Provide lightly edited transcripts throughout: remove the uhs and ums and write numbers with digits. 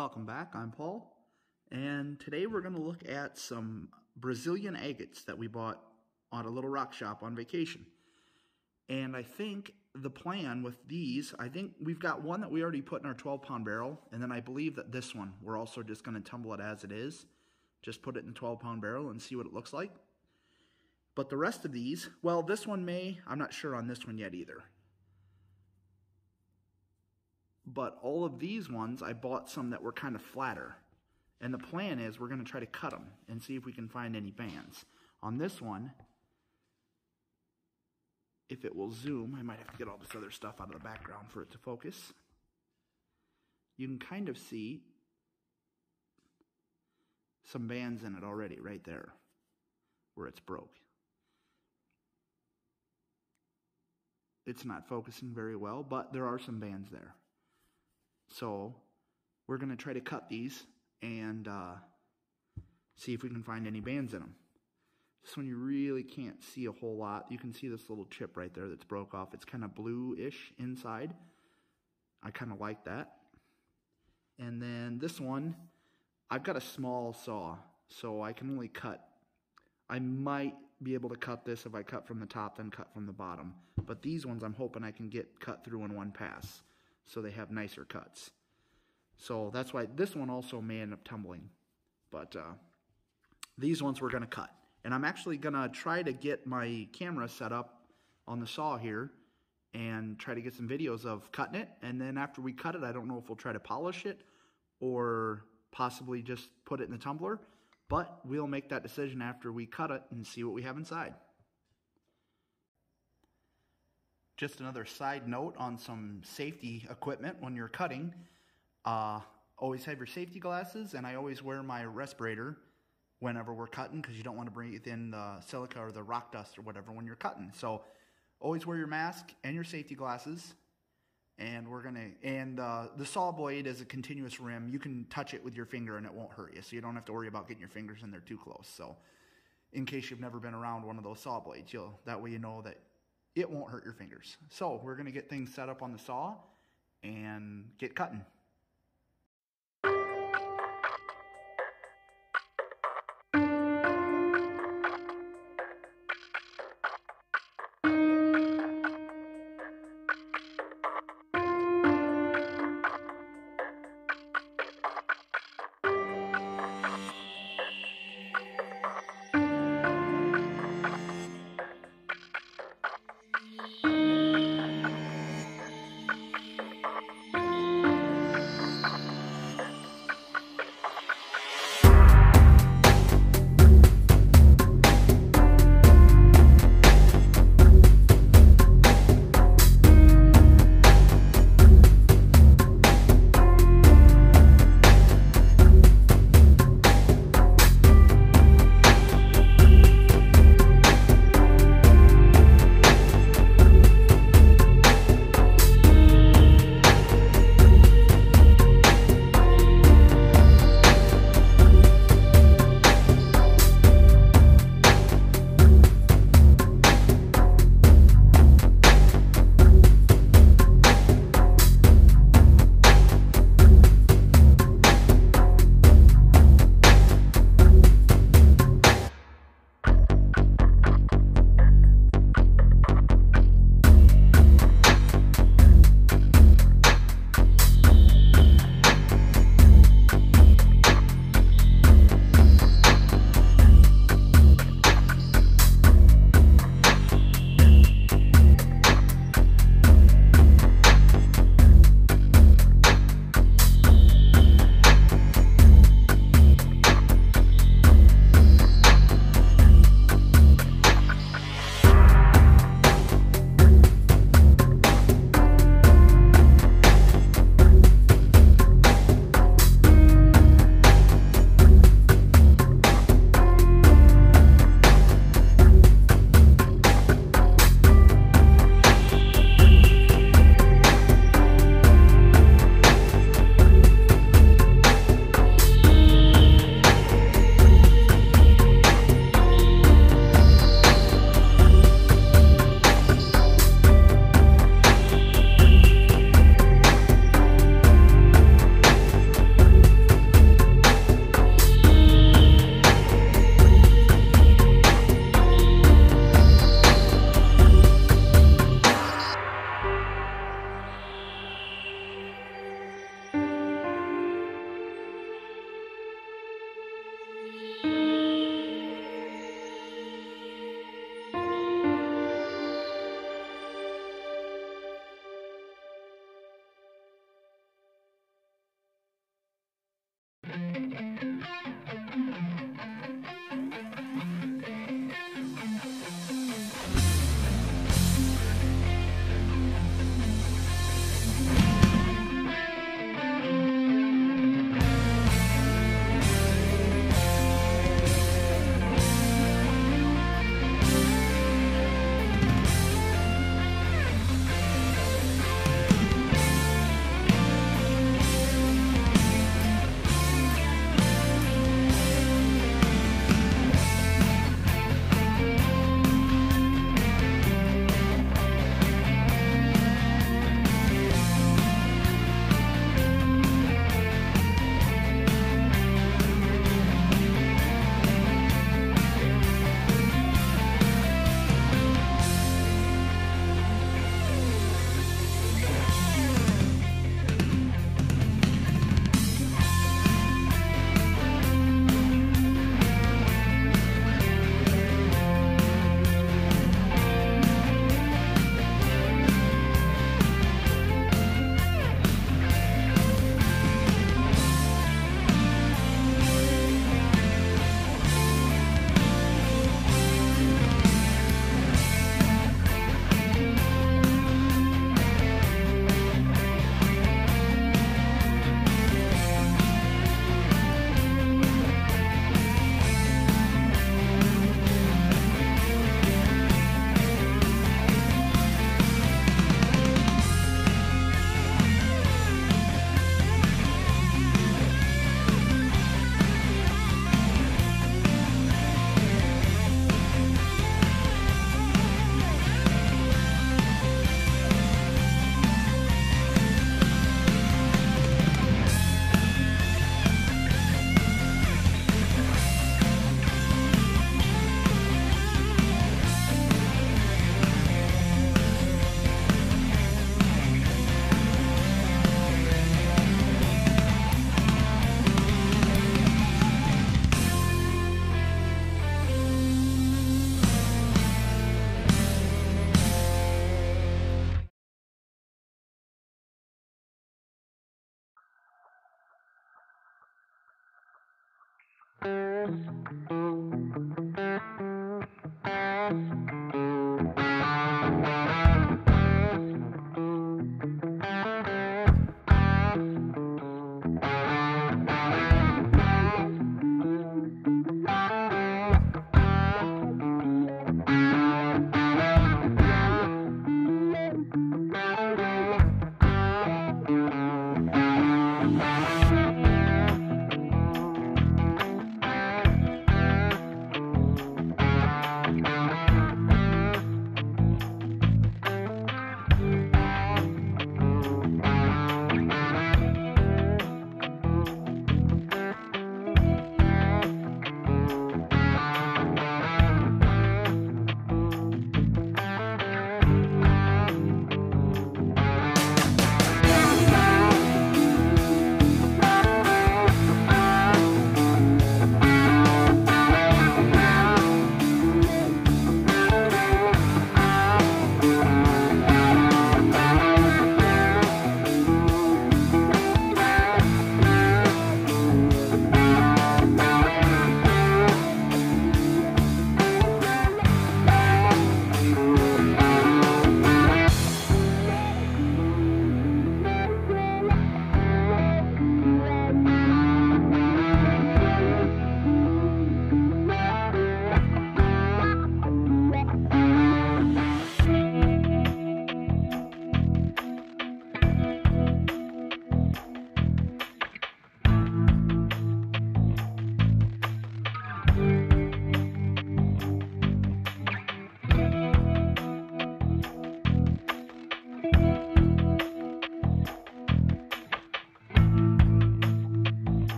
Welcome back, I'm Paul, and today we're going to look at some Brazilian agates that we bought at a little rock shop on vacation. And I think the plan with these, I think we've got one that we already put in our 12-pound barrel, and then I believe that this one, we're also just going to tumble it as it is, just put it in a 12-pound barrel and see what it looks like. But the rest of these, well, this one I'm not sure on this one yet either. But all of these ones, I bought some that were kind of flatter. And the plan is we're going to try to cut them and see if we can find any bands. On this one, if it will zoom, I might have to get all this other stuff out of the background for it to focus. You can kind of see some bands in it already right there where it's broke. It's not focusing very well, but there are some bands there. So we're going to try to cut these and see if we can find any bands in them. This one you really can't see a whole lot. You can see this little chip right there that's broke off. It's kind of blue-ish inside. I kind of like that. And then this one, I've got a small saw, so I can only cut. I might be able to cut this if I cut from the top, then cut from the bottom. But these ones I'm hoping I can get cut through in one pass, so they have nicer cuts. So that's why this one also may end up tumbling. But these ones we're going to cut. And I'm actually going to try to get my camera set up on the saw here and try to get some videos of cutting it. And then after we cut it, I don't know if we'll try to polish it or possibly just put it in the tumbler. But we'll make that decision after we cut it and see what we have inside. Just another side note on some safety equipment when you're cutting. Always have your safety glasses, and I always wear my respirator whenever we're cutting because you don't want to breathe in the silica or the rock dust or whatever when you're cutting. So always wear your mask and your safety glasses. And the saw blade is a continuous rim. You can touch it with your finger and it won't hurt you, so you don't have to worry about getting your fingers in there too close. So in case you've never been around one of those saw blades, that way you know that it won't hurt your fingers. So we're going to get things set up on the saw and get cutting.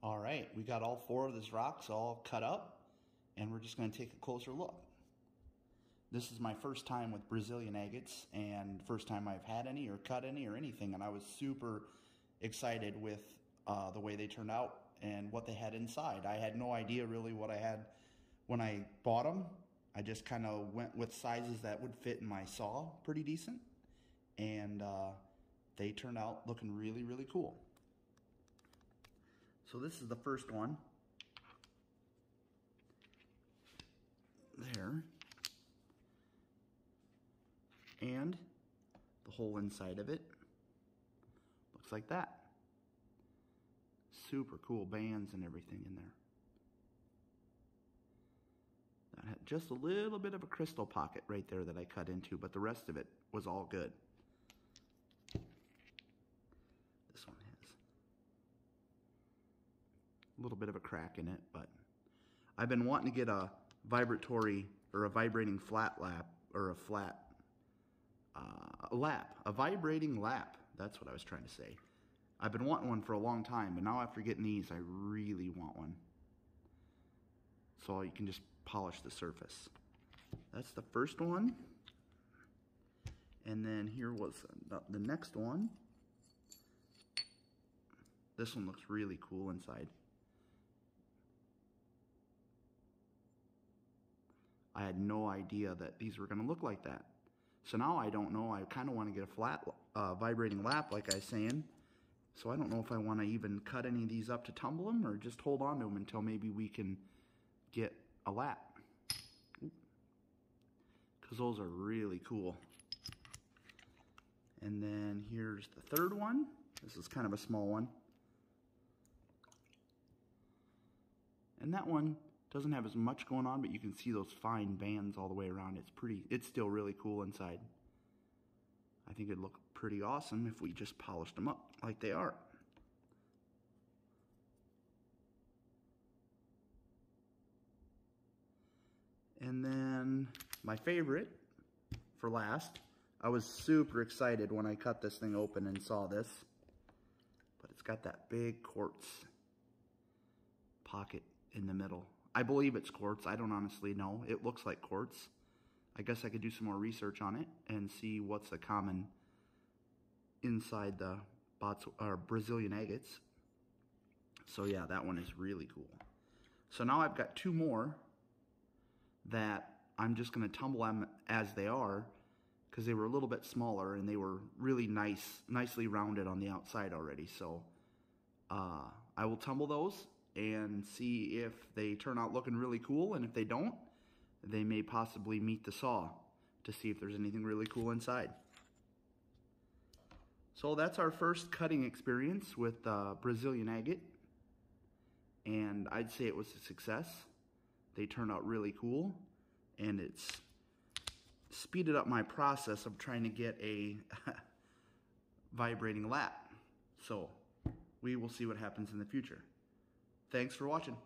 All right, we got all four of these rocks all cut up, and we're just going to take a closer look. This is my first time with Brazilian agates, and first time I've had any or cut any or anything, and I was super excited with the way they turned out and what they had inside. I had no idea really what I had when I bought them. I just kind of went with sizes that would fit in my saw pretty decent, and they turned out looking really, really cool. So this is the first one. hole inside of it. Looks like that. Super cool bands and everything in there. That had just a little bit of a crystal pocket right there that I cut into, but the rest of it was all good. This one has a little bit of a crack in it, but I've been wanting to get a vibratory or a vibrating flat lap, or a vibrating lap. That's what I was trying to say. I've been wanting one for a long time, but now after getting these, I really want one. So you can just polish the surface. That's the first one. And then here was the next one. This one looks really cool inside. I had no idea that these were going to look like that. So now I don't know. I kind of want to get a flat vibrating lap like I was saying. So I don't know if I want to even cut any of these up to tumble them or just hold on to them until maybe we can get a lap. Because those are really cool. And then here's the third one. This is kind of a small one. And that one doesn't have as much going on, but you can see those fine bands all the way around. It's still really cool inside. I think it'd look pretty awesome if we just polished them up like they are. And then my favorite for last, I was super excited when I cut this thing open and saw this, but it's got that big quartz pocket in the middle. I believe it's quartz. I don't honestly know. It looks like quartz. I guess I could do some more research on it and see what's the common inside the Brazilian agates. So yeah, that one is really cool. So now I've got two more that I'm just going to tumble them as they are because they were a little bit smaller and they were really nicely rounded on the outside already. So I will tumble those and see if they turn out looking really cool, and if they don't, they may possibly meet the saw to see if there's anything really cool inside. So that's our first cutting experience with Brazilian agate, and I'd say it was a success. They turned out really cool, and it's speeded up my process of trying to get a vibrating lap. So we will see what happens in the future. Thanks for watching.